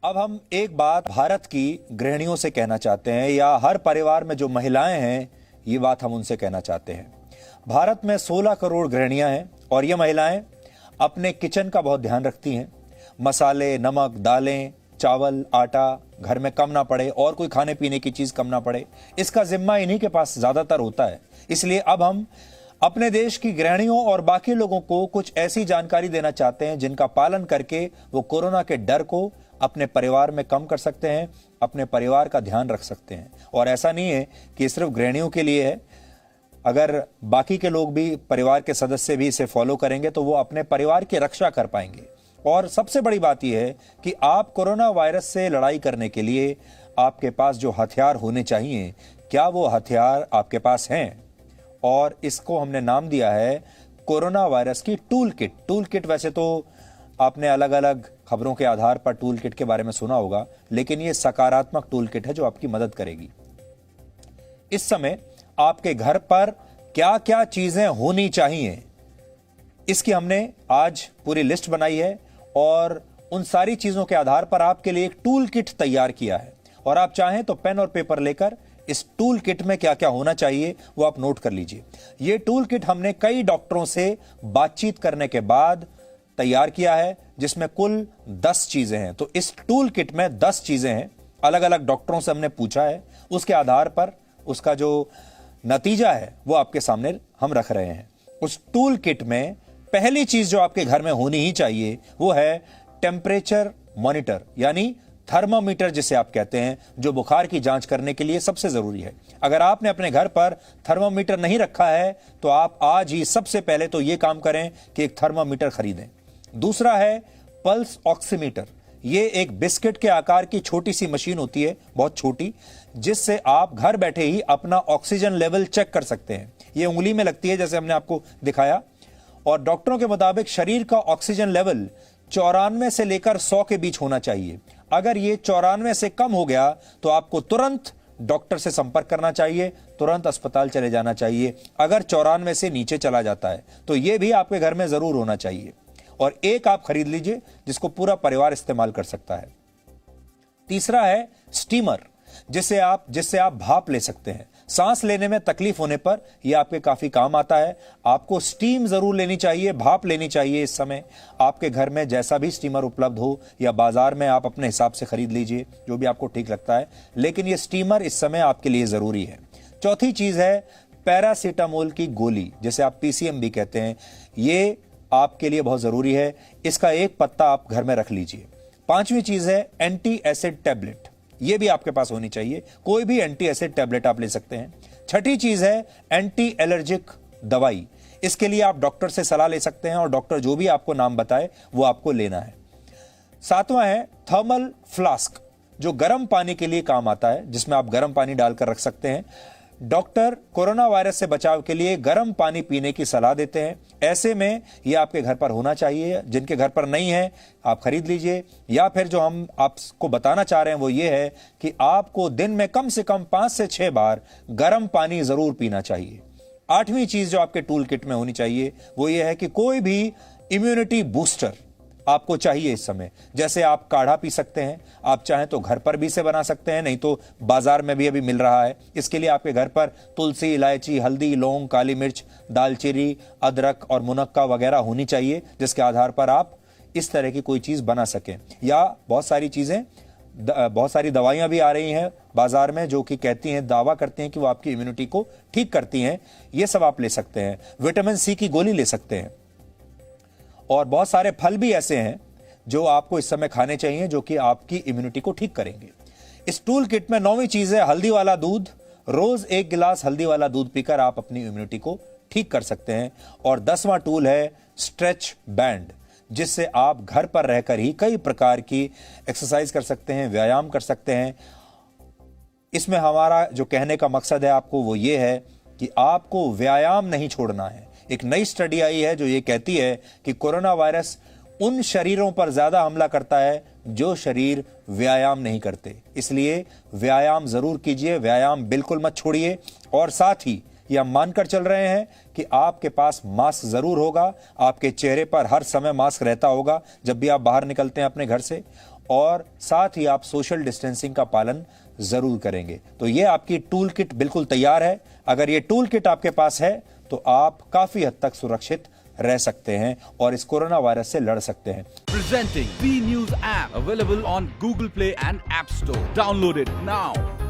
अब हम एक बात भारत की गृहिणियों से कहना चाहते हैं, या हर परिवार में जो महिलाएं हैं, ये बात हम उनसे कहना चाहते हैं। भारत में 16 करोड़ गृहिणियां हैं और ये महिलाएं अपने किचन का बहुत ध्यान रखती हैं। मसाले, नमक, दालें, चावल, आटा घर में कम ना पड़े और कोई खाने पीने की चीज कम ना पड़े, इसका जिम्मा इन्हीं के पास ज्यादातर होता है। इसलिए अब हम अपने देश की गृहिणियों और बाकी लोगों को कुछ ऐसी जानकारी देना चाहते हैं जिनका पालन करके वो कोरोना के डर को अपने परिवार में कम कर सकते हैं, अपने परिवार का ध्यान रख सकते हैं। और ऐसा नहीं है कि सिर्फ गृहिणियों के लिए है, अगर बाकी के लोग भी, परिवार के सदस्य भी इसे फॉलो करेंगे तो वो अपने परिवार की रक्षा कर पाएंगे। और सबसे बड़ी बात यह है कि आप कोरोना वायरस से लड़ाई करने के लिए आपके पास जो हथियार होने चाहिए, क्या वो हथियार आपके पास हैं? और इसको हमने नाम दिया है कोरोना वायरस की टूल किट। टूल किट, वैसे तो आपने अलग अलग खबरों के आधार पर टूल किट के बारे में सुना होगा, लेकिन ये सकारात्मक टूल किट है जो आपकी मदद करेगी। इस समय आपके घर पर क्या क्या चीजें होनी चाहिए, इसकी हमने आज पूरी लिस्ट बनाई है और उन सारी चीजों के आधार पर आपके लिए एक टूल किट तैयार किया है। और आप चाहें तो पेन और पेपर लेकर इस टूल किट में क्या क्या होना चाहिए वो आप नोट कर लीजिए। यह टूल किट हमने कई डॉक्टरों से बातचीत करने के बाद तैयार किया है, जिसमें कुल 10 चीजें हैं। तो इस टूल किट में 10 चीजें हैं, अलग अलग डॉक्टरों से हमने पूछा है, उसके आधार पर उसका जो नतीजा है वो आपके सामने हम रख रहे हैं। उस टूल किट में पहली चीज जो आपके घर में होनी ही चाहिए वो है टेम्परेचर मॉनिटर, यानी थर्मामीटर जिसे आप कहते हैं, जो बुखार की जांच करने के लिए सबसे जरूरी है। अगर आपने अपने घर पर थर्मामीटर नहीं रखा है तो आप आज ही सबसे पहले तो यह काम करें कि एक थर्मामीटर खरीदें। दूसरा है पल्स ऑक्सीमीटर। यह एक बिस्किट के आकार की छोटी सी मशीन होती है, बहुत छोटी, जिससे आप घर बैठे ही अपना ऑक्सीजन लेवल चेक कर सकते हैं। यह उंगली में लगती है, जैसे हमने आपको दिखाया, और डॉक्टरों के मुताबिक शरीर का ऑक्सीजन लेवल 94 से लेकर 100 के बीच होना चाहिए। अगर ये 94 से कम हो गया तो आपको तुरंत डॉक्टर से संपर्क करना चाहिए, तुरंत अस्पताल चले जाना चाहिए। अगर 94 से नीचे चला जाता है तो यह भी आपके घर में जरूर होना चाहिए। और एक आप खरीद लीजिए जिसको पूरा परिवार इस्तेमाल कर सकता है। तीसरा है स्टीमर, जिससे आप भाप ले सकते हैं। सांस लेने में तकलीफ होने पर यह आपके काफी काम आता है। आपको स्टीम जरूर लेनी चाहिए, भाप लेनी चाहिए। इस समय आपके घर में जैसा भी स्टीमर उपलब्ध हो या बाजार में आप अपने हिसाब से खरीद लीजिए, जो भी आपको ठीक लगता है, लेकिन यह स्टीमर इस समय आपके लिए जरूरी है। चौथी चीज है पैरासीटामोल की गोली, जिसे आप पीसीएम भी कहते हैं। ये आपके लिए बहुत जरूरी है, इसका एक पत्ता आप घर में रख लीजिए। पांचवी चीज है एंटी एसिड टैबलेट, यह भी आपके पास होनी चाहिए। कोई भी एंटी एसिड टैबलेट आप ले सकते हैं। छठी चीज है एंटी एलर्जिक दवाई। इसके लिए आप डॉक्टर से सलाह ले सकते हैं और डॉक्टर जो भी आपको नाम बताए वो आपको लेना है। सातवां है थर्मल फ्लास्क, जो गर्म पानी के लिए काम आता है, जिसमें आप गर्म पानी डालकर रख सकते हैं। डॉक्टर कोरोना वायरस से बचाव के लिए गर्म पानी पीने की सलाह देते हैं। ऐसे में यह आपके घर पर होना चाहिए। जिनके घर पर नहीं है आप खरीद लीजिए। या फिर जो हम आपको बताना चाह रहे हैं वो ये है कि आपको दिन में कम से कम 5 से 6 बार गर्म पानी जरूर पीना चाहिए। आठवीं चीज जो आपके टूल किट में होनी चाहिए वो ये है कि कोई भी इम्यूनिटी बूस्टर आपको चाहिए इस समय। जैसे आप काढ़ा पी सकते हैं, आप चाहें तो घर पर भी इसे बना सकते हैं, नहीं तो बाजार में भी अभी मिल रहा है। इसके लिए आपके घर पर तुलसी, इलायची, हल्दी, लौंग, काली मिर्च, दालचीनी, अदरक और मुनक्का वगैरह होनी चाहिए, जिसके आधार पर आप इस तरह की कोई चीज बना सकें। या बहुत सारी दवाइयां भी आ रही हैं बाजार में जो कि कहती हैं, दावा करती हैं कि वो आपकी इम्यूनिटी को ठीक करती हैं। ये सब आप ले सकते हैं। विटामिन सी की गोली ले सकते हैं। और बहुत सारे फल भी ऐसे हैं जो आपको इस समय खाने चाहिए, जो कि आपकी इम्यूनिटी को ठीक करेंगे। इस टूल किट में 9वीं चीज है हल्दी वाला दूध। रोज 1 गिलास हल्दी वाला दूध पीकर आप अपनी इम्यूनिटी को ठीक कर सकते हैं। और 10वां टूल है स्ट्रेच बैंड, जिससे आप घर पर रहकर ही कई प्रकार की एक्सरसाइज कर सकते हैं, व्यायाम कर सकते हैं। इसमें हमारा जो कहने का मकसद है आपको वो ये है कि आपको व्यायाम नहीं छोड़ना है। एक नई स्टडी आई है जो ये कहती है कि कोरोना वायरस उन शरीरों पर ज्यादा हमला करता है जो शरीर व्यायाम नहीं करते। इसलिए व्यायाम जरूर कीजिए, व्यायाम बिल्कुल मत छोड़िए। और साथ ही ये हम मानकर चल रहे हैं कि आपके पास मास्क जरूर होगा, आपके चेहरे पर हर समय मास्क रहता होगा जब भी आप बाहर निकलते हैं अपने घर से। और साथ ही आप सोशल डिस्टेंसिंग का पालन जरूर करेंगे। तो ये आपकी टूल किट बिल्कुल तैयार है। अगर ये टूल किट आपके पास है तो आप काफी हद तक सुरक्षित रह सकते हैं और इस कोरोना वायरस से लड़ सकते हैं। Presenting V News app available on Google Play and App Store. Download it now.